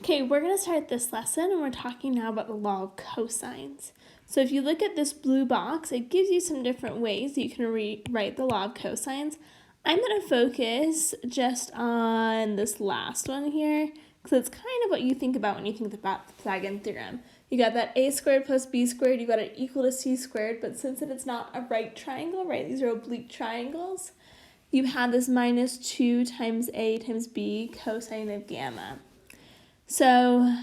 Okay, we're going to start this lesson and we're talking now about the law of cosines. So if you look at this blue box, it gives you some different ways that you can rewrite the law of cosines. I'm going to focus just on this last one here because it's kind of what you think about when you think about the Pythagorean theorem. You got that a squared plus b squared, you got it equal to c squared, but since it's not a right triangle, right, these are oblique triangles, you have this minus 2 times a times b cosine of gamma. So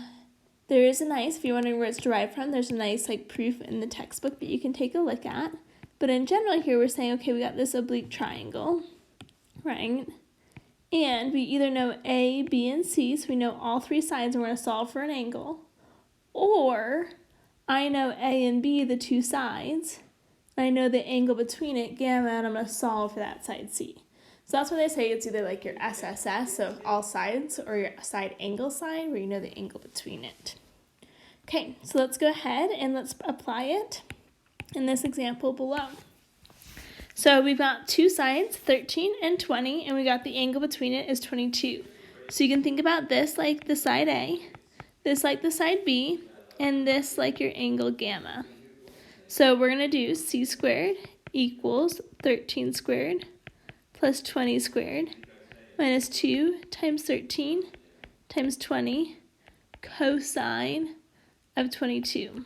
there is a nice, if you're wondering where it's derived from, there's a nice proof in the textbook that you can take a look at. But in general here, we're saying, okay, we got this oblique triangle, right? And we either know A, B, and C, so we know all three sides and we're going to solve for an angle. Or I know A and B, the two sides, and I know the angle between it, gamma, and I'm going to solve for that side C. So that's why they say it's either like your SSS, so all sides, or your side angle side, where you know the angle between it. Okay, so let's go ahead and let's apply it in this example below. So we've got two sides, 13 and 20, and we got the angle between it is 22. So you can think about this like the side A, this like the side B, and this like your angle gamma. So we're going to do c squared equals 13 squared plus 20 squared minus 2 times 13 times 20 cosine of 22.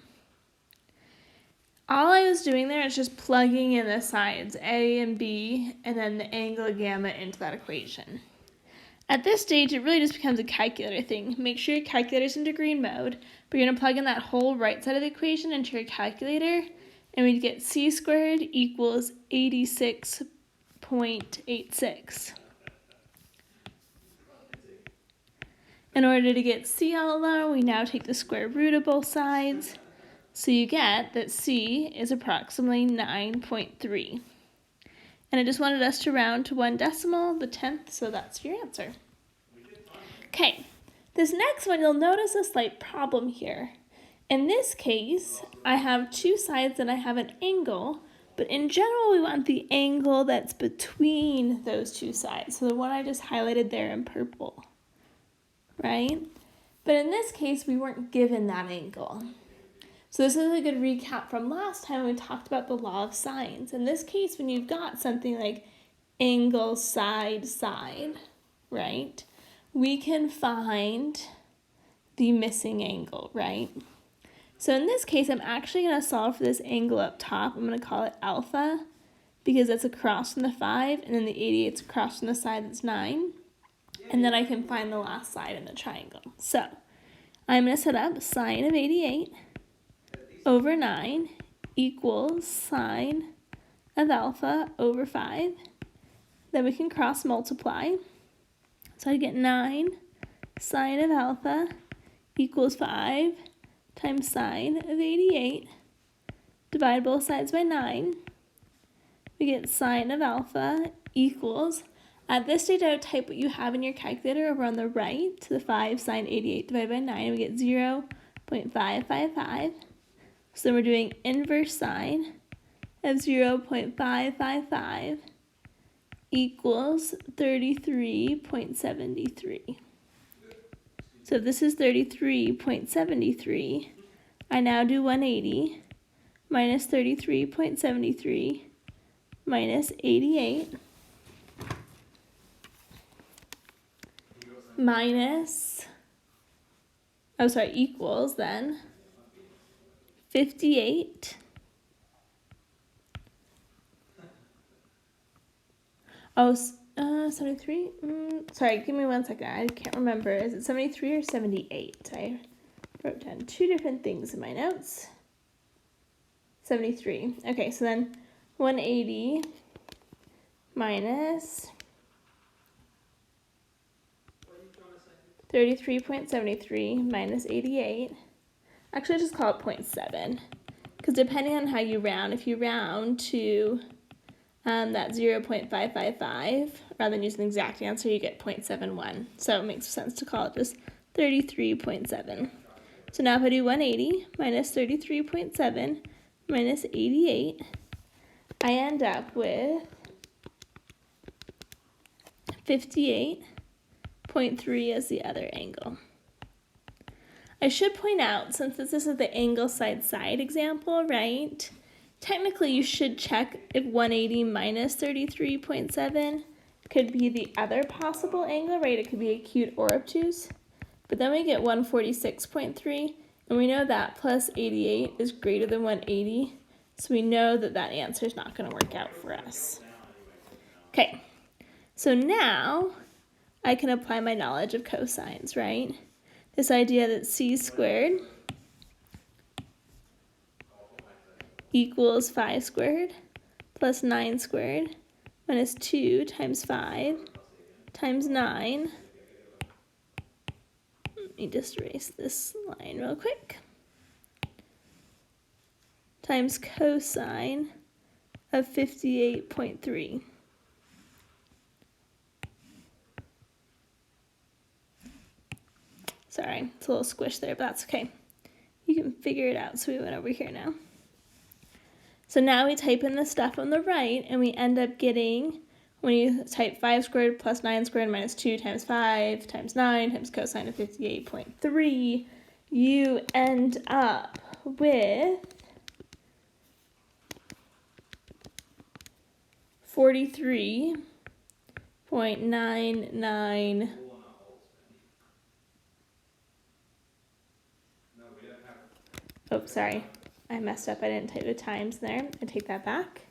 All I was doing there is just plugging in the sides, A and B, and then the angle gamma into that equation. At this stage, it really just becomes a calculator thing. Make sure your calculator's in degree mode, but you're going to plug in that whole right side of the equation into your calculator, and we get c squared equals 86.86. In order to get c all alone, we now take the square root of both sides. So you get that c is approximately 9.3. And I just wanted us to round to 1 decimal, the 10th, so that's your answer. Okay, this next one, you'll notice a slight problem here. In this case, I have two sides and I have an angle, but in general, we want the angle that's between those two sides. So the one I just highlighted there in purple, right? But in this case, we weren't given that angle. So this is a good recap from last time when we talked about the law of sines. In this case, when you've got something like angle side side, right, we can find the missing angle, right? So in this case, I'm actually going to solve for this angle up top. I'm going to call it alpha because that's across from the 5, and then the 88's across from the side that's 9. And then I can find the last side in the triangle. So I'm going to set up sine of 88 over 9 equals sine of alpha over 5. Then we can cross multiply. So I get 9 sine of alpha equals 5 times sine of 88. Divide both sides by 9. We get sine of alpha equals, at this stage I would type what you have in your calculator over on the right to the 5 sine 88 divided by 9, and we get 0.555. So then we're doing inverse sine of 0.555 equals 33.73. So if this is 33.73, I now do 180 minus 33.73 minus 88 equals then 58. 73? Sorry, give me 1 second. I can't remember. Is it 73 or 78? I wrote down two different things in my notes. 73. Okay, so then 180 minus 33.73 minus 88. Actually, I just call it 0.7, because depending on how you round, if you round to that 0.555, rather than using the exact answer, you get 0.71. So it makes sense to call it just 33.7. So now if I do 180 minus 33.7 minus 88, I end up with 58.3 as the other angle. I should point out, since this is the angle side example, right? Technically, you should check if 180 minus 33.7 could be the other possible angle, right? It could be acute or obtuse. But then we get 146.3, and we know that plus 88 is greater than 180, so we know that that answer is not going to work out for us. Okay, so now I can apply my knowledge of cosines, right? This idea that c squared equals 5 squared plus 9 squared minus 2 times 5 times 9. Let me just erase this line real quick. Times cosine of 58.3. Sorry, it's a little squished there, but that's okay. You can figure it out, so we went over here now. So now we type in the stuff on the right, and we end up getting, when you type 5 squared plus 9 squared minus 2 times 5 times 9 times cosine of 58.3, you end up with 43.99. Oh, sorry. I messed up. I didn't type the times there. I take that back.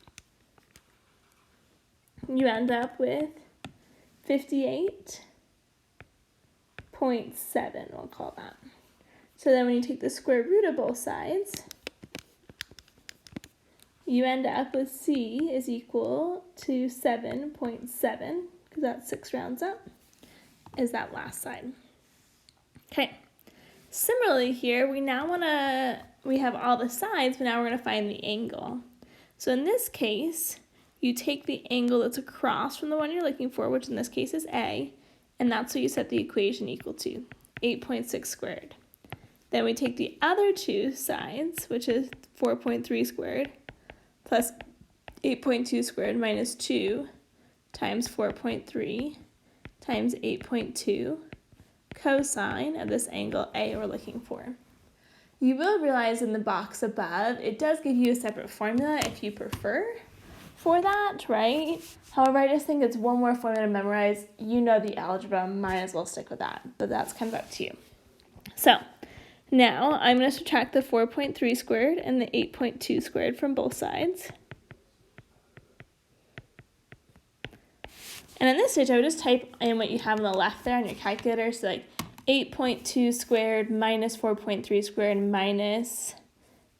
You end up with 58.7, we'll call that. So then when you take the square root of both sides, you end up with c is equal to 7.7, because that's 6 rounds up, is that last side. Okay. Similarly here, we have all the sides, but now we're going to find the angle. So in this case, you take the angle that's across from the one you're looking for, which in this case is A, and that's what you set the equation equal to, 8.6 squared. Then we take the other two sides, which is 4.3 squared, plus 8.2 squared minus 2 times 4.3 times 8.2 cosine of this angle A we're looking for. You will realize in the box above, it does give you a separate formula if you prefer for that, right? However, I just think it's one more formula to memorize. You know the algebra, might as well stick with that, but that's kind of up to you. So now I'm going to subtract the 4.3 squared and the 8.2 squared from both sides. And in this stage, I would just type in what you have on the left there on your calculator. So like 8.2 squared minus 4.3 squared minus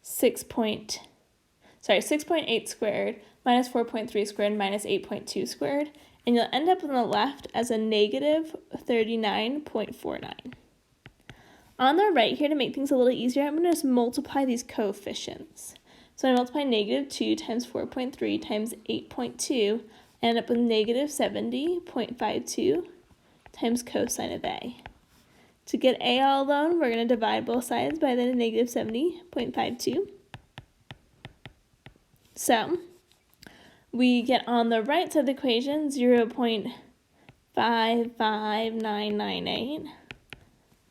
6.8 squared minus 4.3 squared minus 8.2 squared. And you'll end up on the left as a negative 39.49. On the right here, to make things a little easier, I'm going to just multiply these coefficients. So I multiply negative 2 times 4.3 times 8.2. I end up with negative 70.52 times cosine of A. To get A all alone, we're going to divide both sides by the negative 70.52. So we get on the right side of the equation 0.55998.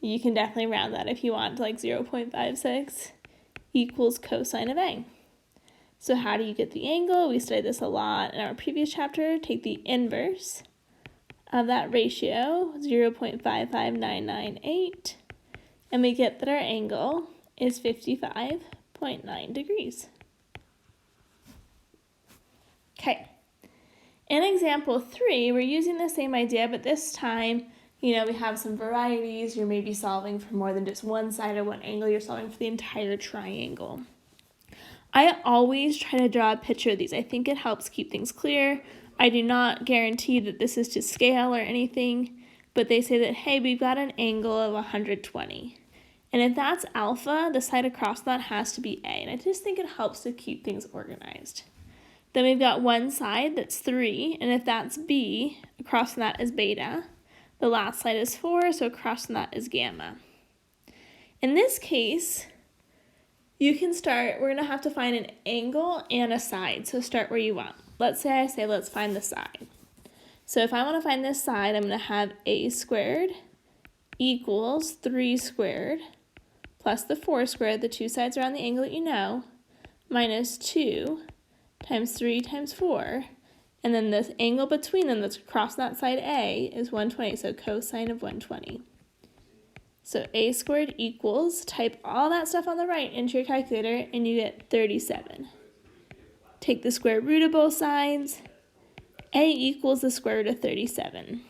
You can definitely round that if you want to like 0.56 equals cosine of A. So how do you get the angle? We studied this a lot in our previous chapter. Take the inverse of that ratio, 0.55998, and we get that our angle is 55.9 degrees. Okay, in example 3, we're using the same idea, but this time, we have some varieties. You're maybe solving for more than just one side or one angle. You're solving for the entire triangle. I always try to draw a picture of these. I think it helps keep things clear. I do not guarantee that this is to scale or anything, but they say that, hey, we've got an angle of 120. And if that's alpha, the side across that has to be A. And I just think it helps to keep things organized. Then we've got one side that's 3, and if that's B, across from that is beta. The last side is 4, so across from that is gamma. In this case, you can start, we're going to have to find an angle and a side, so start where you want. Let's say let's find the side. So if I want to find this side, I'm going to have A squared equals 3 squared plus the 4 squared, the two sides are on the angle that you know, minus 2 times 3 times 4, and then this angle between them that's across that side A is 120, so cosine of 120. So a squared equals, type all that stuff on the right into your calculator, and you get 37. Take the square root of both sides. A equals the square root of 37.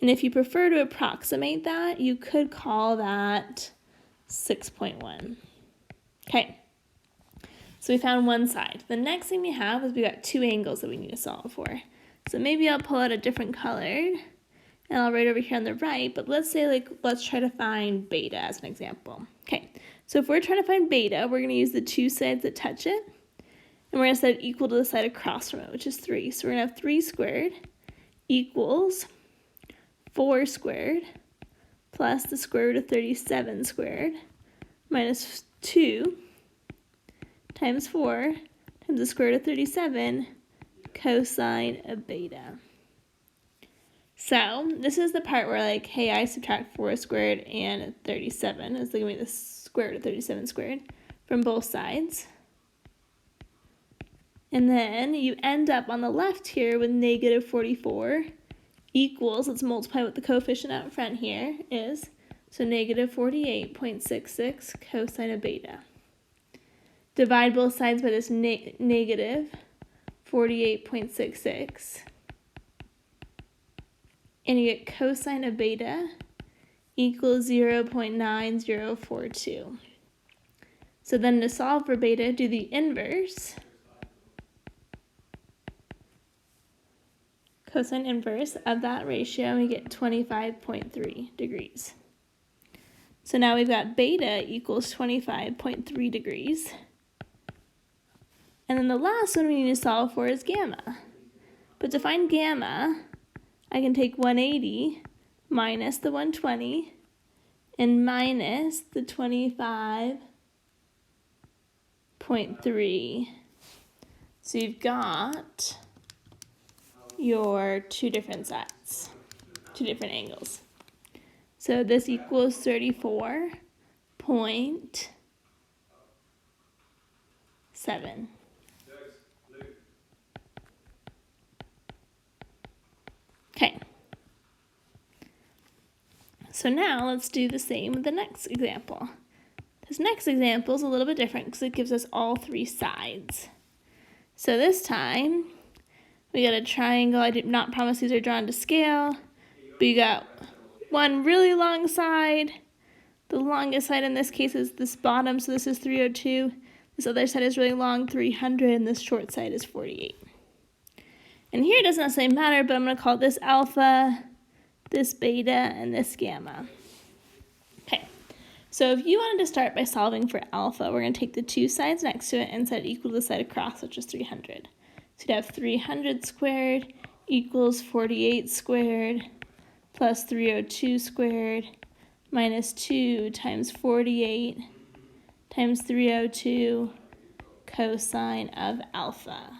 And if you prefer to approximate that, you could call that 6.1. Okay, so we found one side. The next thing we have is we got two angles that we need to solve for. So maybe I'll pull out a different color, and I'll write over here on the right, but let's say, let's try to find beta as an example. Okay, so if we're trying to find beta, we're going to use the two sides that touch it, and we're going to set it equal to the side across from it, which is 3. So we're going to have 3 squared equals 4 squared plus the square root of 37 squared minus 2 times 4 times the square root of 37 cosine of beta. So this is the part where hey, I subtract 4 squared and 37 is going to be the square root of 37 squared from both sides. And then you end up on the left here with negative 44 equals, let's multiply what the coefficient out front here is, so negative 48.66 cosine of beta. Divide both sides by this negative 48.66, and you get cosine of beta equals 0.9042. So then to solve for beta, do the inverse, cosine inverse of that ratio, and we get 25.3 degrees. So now we've got beta equals 25.3 degrees. And then the last one we need to solve for is gamma. But to find gamma, I can take 180 minus the 120 and minus the 25.3. So you've got your two different sides, two different angles. So this equals 34.7. Okay. So now let's do the same with the next example. This next example is a little bit different because it gives us all three sides. So this time, we got a triangle. I did not promise these are drawn to scale, but you got one really long side. The longest side in this case is this bottom, so this is 302. This other side is really long, 300, and this short side is 48. And here it doesn't necessarily matter, but I'm going to call this alpha, this beta, and this gamma. Okay, so if you wanted to start by solving for alpha, we're going to take the two sides next to it and set it equal to the side across, which is 300. So you'd have 300 squared equals 48 squared plus 302 squared minus 2 times 48 times 302 cosine of alpha.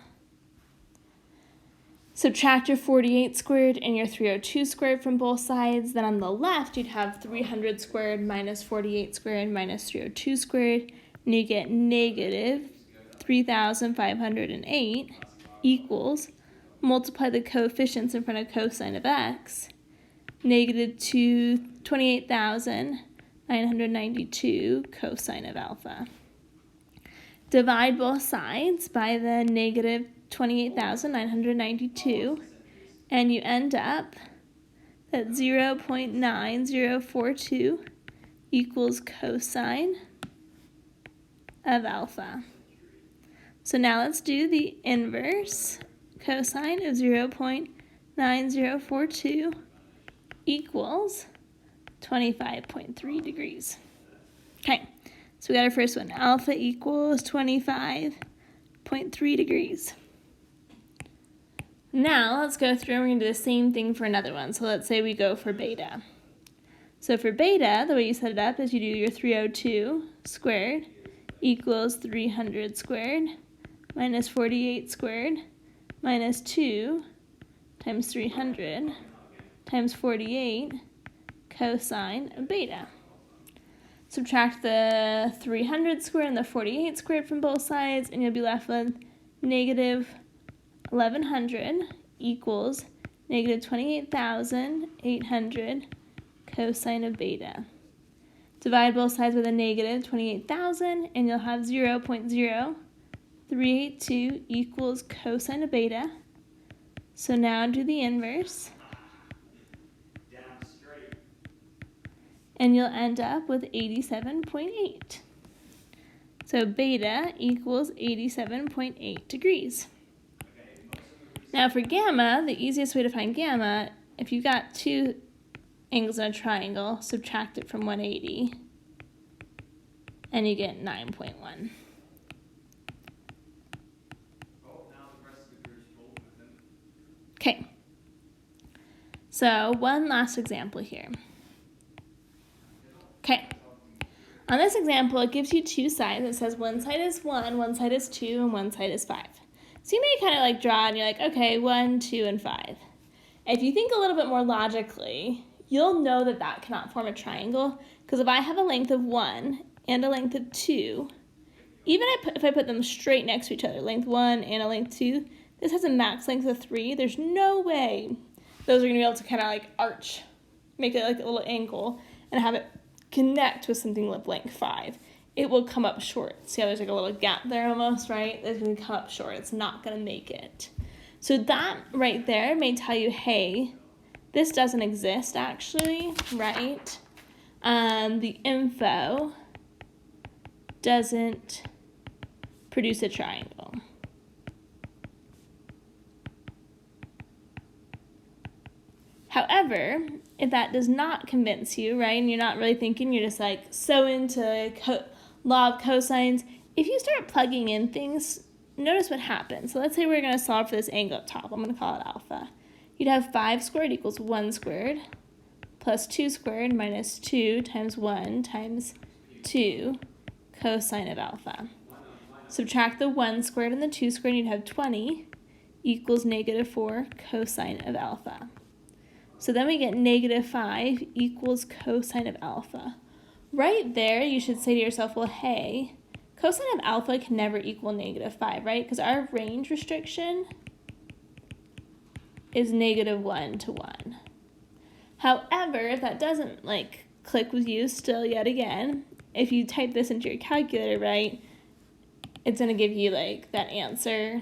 Subtract your 48 squared and your 302 squared from both sides. Then on the left, you'd have 300 squared minus 48 squared minus 302 squared, and you get negative 3,508 equals, multiply the coefficients in front of cosine of x, negative 28,992 cosine of alpha. Divide both sides by the negative 28,992, and you end up at 0.9042 equals cosine of alpha. So now let's do the inverse. Cosine of 0.9042 equals 25.3 degrees. Okay, so we got our first one. Alpha equals 25.3 degrees. Now let's go through and we're going to do the same thing for another one. So let's say we go for beta. So for beta, the way you set it up is you do your 302 squared equals 300 squared minus 48 squared minus 2 times 300 times 48 cosine of beta. Subtract the 300 squared and the 48 squared from both sides, and you'll be left with negative 1100 equals negative 28,800 cosine of beta. Divide both sides with a negative 28,000, and you'll have 0.0382 equals cosine of beta. So now do the inverse. And you'll end up with 87.8. So beta equals 87.8 degrees. Now for gamma, the easiest way to find gamma, if you've got two angles in a triangle, subtract it from 180, and you get 9.1. Okay, so one last example here. Okay, on this example, it gives you two sides. It says one side is 1, one side is 2, and one side is 5. So you may kind of like draw and you're like, okay, 1, 2, and 5. If you think a little bit more logically, you'll know that that cannot form a triangle, because if I have a length of 1 and a length of 2, even if I put them straight next to each other, length 1 and a length 2, this has a max length of 3. There's no way those are going to be able to kind of like arch, make it like a little angle, and have it connect with something with length 5. It will come up short. See how there's like a little gap there almost, right? It's going to come up short. It's not going to make it. So that right there may tell you, hey, this doesn't exist actually, right? The info doesn't produce a triangle. However, if that does not convince you, right, and you're not really thinking, you're just like so into law of cosines, if you start plugging in things, notice what happens. So let's say we're going to solve for this angle up top. I'm going to call it alpha. You'd have 5 squared equals 1 squared plus 2 squared minus 2 times 1 times 2 cosine of alpha. Subtract the 1 squared and the 2 squared, and you'd have 20 equals negative 4 cosine of alpha. So then we get negative 5 equals cosine of alpha. Right there, you should say to yourself, well, hey, cosine of alpha can never equal negative 5, right? Because our range restriction is negative 1 to 1. However, if that doesn't like click with you still yet again, if you type this into your calculator, right, it's going to give you like that answer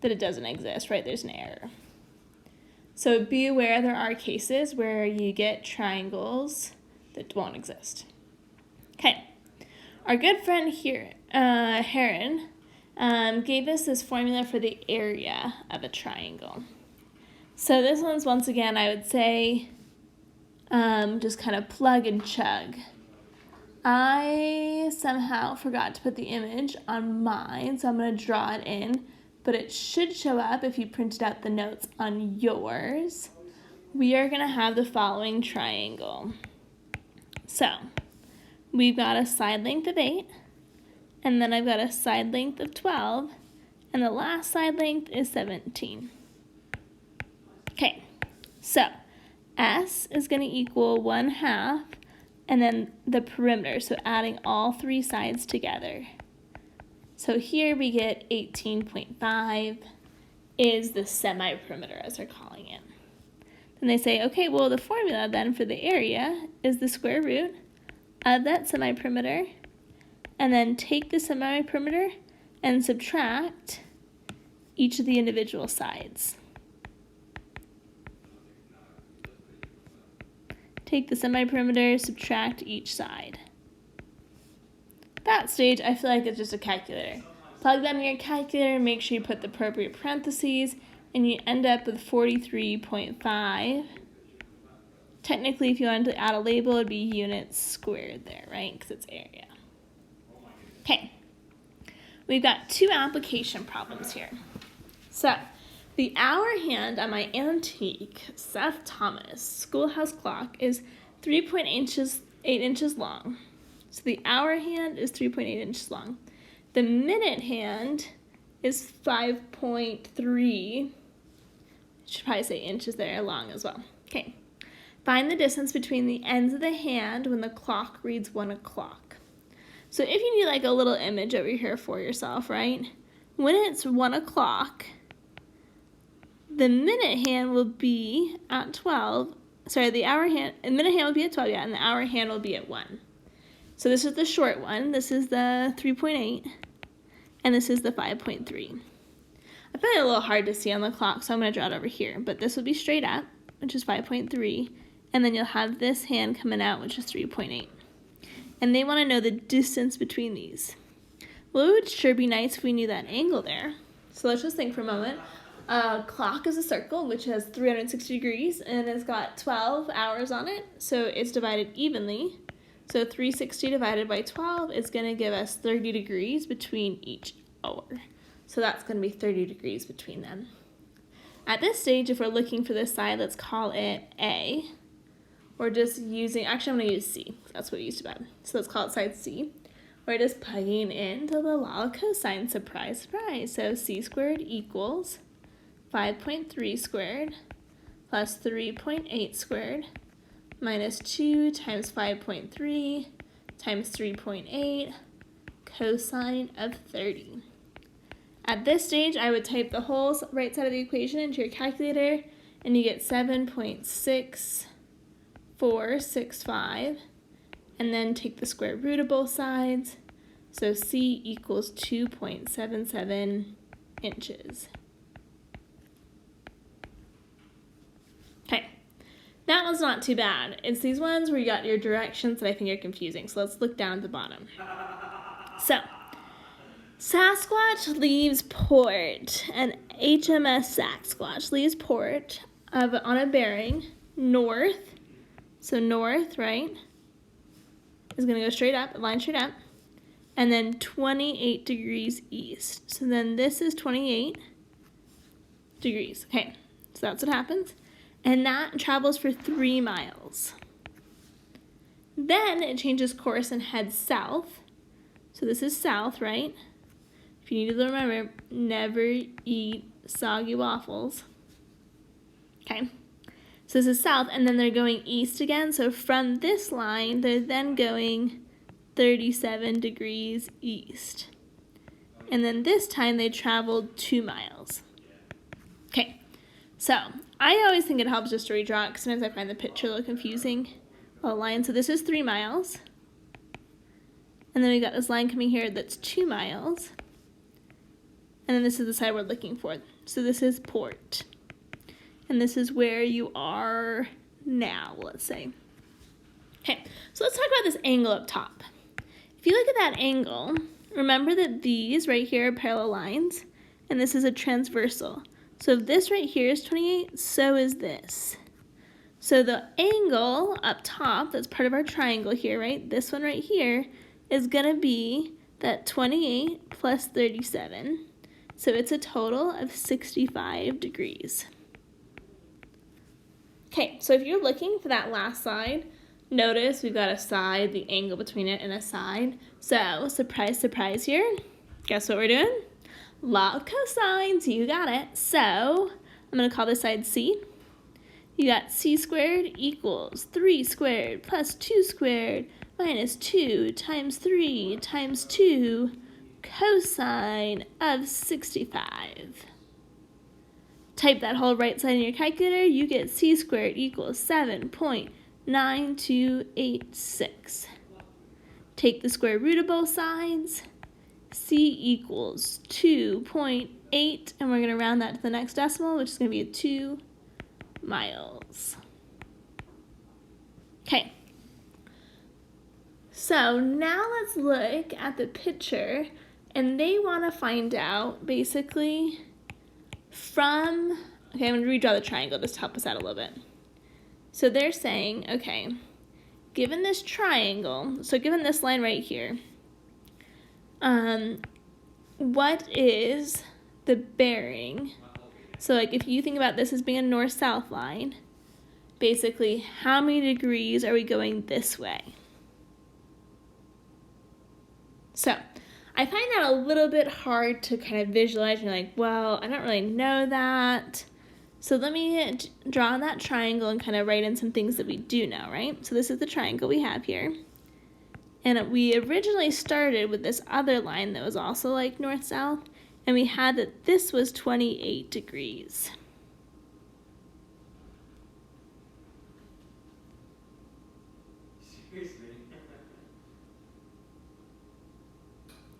that it doesn't exist, right? There's an error. So be aware there are cases where you get triangles that won't exist. Okay, our good friend here, Heron, gave us this formula for the area of a triangle. So this one's, once again, I would say, just kind of plug and chug. I somehow forgot to put the image on mine, so I'm going to draw it in. But it should show up if you printed out the notes on yours. We are going to have the following triangle. So we've got a side length of 8, and then I've got a side length of 12, and the last side length is 17. Okay, so S is going to equal 1/2, and then the perimeter, so adding all 3 sides together. So here we get 18.5 is the semi-perimeter, as they're calling it. Then they say, okay, well, the formula then for the area is the square root of that semi-perimeter, and then take the semi-perimeter and subtract each of the individual sides. Take the semi-perimeter, subtract each side. That stage, I feel like it's just a calculator. Plug them in your calculator, make sure you put the appropriate parentheses, and you end up with 43.5. Technically, if you wanted to add a label, it would be units squared there, right? Because it's area. Okay, we've got 2 application problems here. So, the hour hand on my antique Seth Thomas schoolhouse clock is 3.8 inches long. So the hour hand is 3.8 inches long. The minute hand is 5.3. Should probably say inches there long as well. Okay. Find the distance between the ends of the hand when the clock reads 1 o'clock. So if you need like a little image over here for yourself, right? When it's 1 o'clock, the minute hand will be at 12. Sorry, the minute hand will be at 12, yeah, and the hour hand will be at 1. So this is the short one. This is the 3.8, and this is the 5.3. I find it a little hard to see on the clock, so I'm going to draw it over here. But this will be straight up, which is 5.3, and then you'll have this hand coming out, which is 3.8. And they want to know the distance between these. Well, it would sure be nice if we knew that angle there. So let's just think for a moment. Clock is a circle, which has 360 degrees, and it's got 12 hours on it, so it's divided evenly. So 360 divided by 12 is going to give us 30 degrees between each hour. So that's going to be 30 degrees between them. At this stage, if we're looking for this side, let's call it A. We're just using, actually I'm going to use C. That's what we used to buy. So let's call it side C. We're just plugging into the law of cosine. Surprise, surprise. So C squared equals 5.3 squared plus 3.8 squared minus 2 times 5.3 times 3.8 cosine of 30. At this stage, I would type the whole right side of the equation into your calculator, and you get 7.6465, and then take the square root of both sides. So C equals 2.77 inches. Okay, that one's not too bad. It's these ones where you got your directions that I think are confusing. So let's look down at the bottom. So, Sasquatch leaves port, and HMS Sasquatch leaves port on a bearing north. So north, right, is going to go straight up, line straight up, and then 28 degrees east. So then this is 28 degrees. Okay, so that's what happens. And that travels for 3 miles. Then it changes course and heads south. So this is south, right? If you need to remember, never eat soggy waffles. Okay, so this is south, and then they're going east again. So from this line, they're then going 37 degrees east. And then this time they traveled 2 miles. Okay, so I always think it helps just to redraw it, because sometimes I find the picture a little confusing. Well, line, so this is 3 miles. And then we got this line coming here that's 2 miles. And then this is the side we're looking for. So this is port. And this is where you are now, let's say. Okay, so let's talk about this angle up top. If you look at that angle, remember that these right here are parallel lines, and this is a transversal. So if this right here is 28, so is this. So the angle up top, that's part of our triangle here, right? This one right here is going to be that 28 plus 37. So it's a total of 65 degrees. Okay, so if you're looking for that last side, notice we've got a side, the angle between it, and a side. So, surprise, surprise here. Guess what we're doing? Law of cosines, you got it. So, I'm going to call this side C. You got C squared equals 3 squared plus 2 squared minus 2 times 3 times 2 cosine of 65. Type that whole right side in your calculator, you get C squared equals 7.9286. Take the square root of both sides. C equals 2.8, and we're going to round that to the next decimal, which is going to be 2 miles. Okay. So now let's look at the picture, and they want to find out basically from, okay, I'm going to redraw the triangle just to help us out a little bit. So they're saying, okay, given this triangle, so given this line right here, what is the bearing? So like if you think about this as being a north-south line, basically how many degrees are we going this way? So I find that a little bit hard to kind of visualize. You're like, well, I don't really know that. So let me draw that triangle and kind of write in some things that we do know, right? So this is the triangle we have here. And we originally started with this other line that was also like north-south, and we had that this was 28 degrees.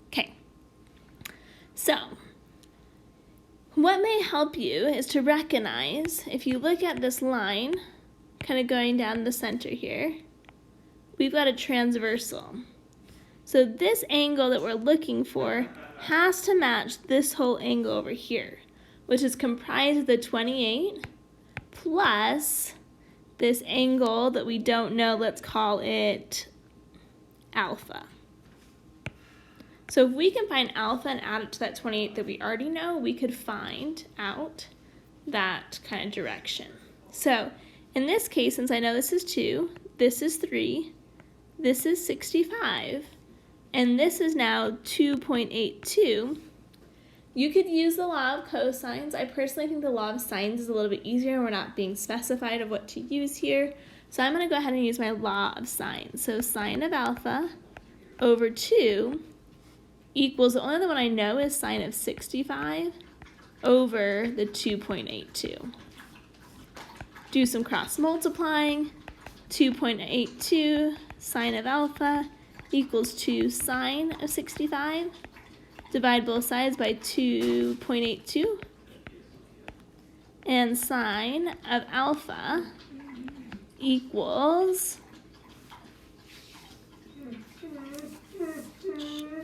Okay, so what may help you is to recognize, if you look at this line, kind of going down the center here, we've got a transversal. So this angle that we're looking for has to match this whole angle over here, which is comprised of the 28 plus this angle that we don't know, let's call it alpha. So if we can find alpha and add it to that 28 that we already know, we could find out that kind of direction. So in this case, since I know this is 2, this is 3, this is 65, and this is now 2.82, you could use the law of cosines. I personally think the law of sines is a little bit easier. We're not being specified of what to use here. So I'm going to go ahead and use my law of sines. So sine of alpha over 2 equals, the only one I know is sine of 65 over the 2.82. Do some cross multiplying. 2.82 sine of alpha equals 2 sine of 65. Divide both sides by 2.82. And sine of alpha equals,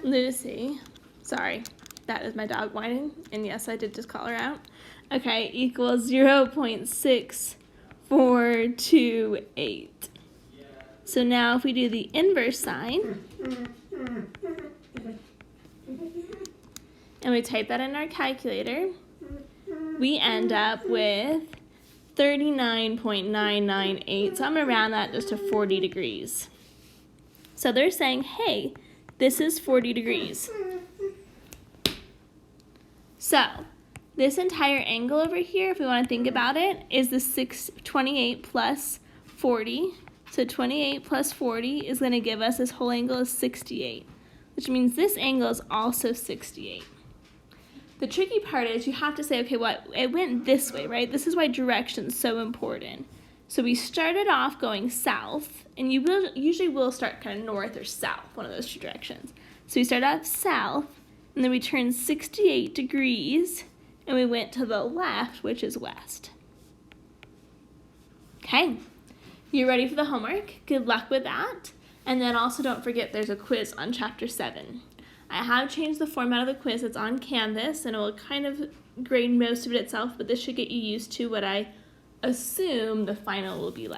Lucy, sorry, that is my dog whining, and yes, I did just call her out. Okay, equals 0.6428. So now if we do the inverse sine, and we type that in our calculator, we end up with 39.998. So I'm going to round that just to 40 degrees. So they're saying, hey, this is 40 degrees. So this entire angle over here, if we want to think about it, is the 28 plus 40. So 28 plus 40 is going to give us, this whole angle is 68, which means this angle is also 68. The tricky part is you have to say, okay, well, it went this way, right? This is why direction's so important. So we started off going south, and you usually will start kind of north or south, one of those two directions. So we started off south, and then we turned 68 degrees, and we went to the left, which is west. Okay, you ready for the homework? Good luck with that. And then also don't forget there's a quiz on Chapter 7. I have changed the format of the quiz. It's on Canvas, and it will kind of grade most of it itself, but this should get you used to what I assume the final will be like.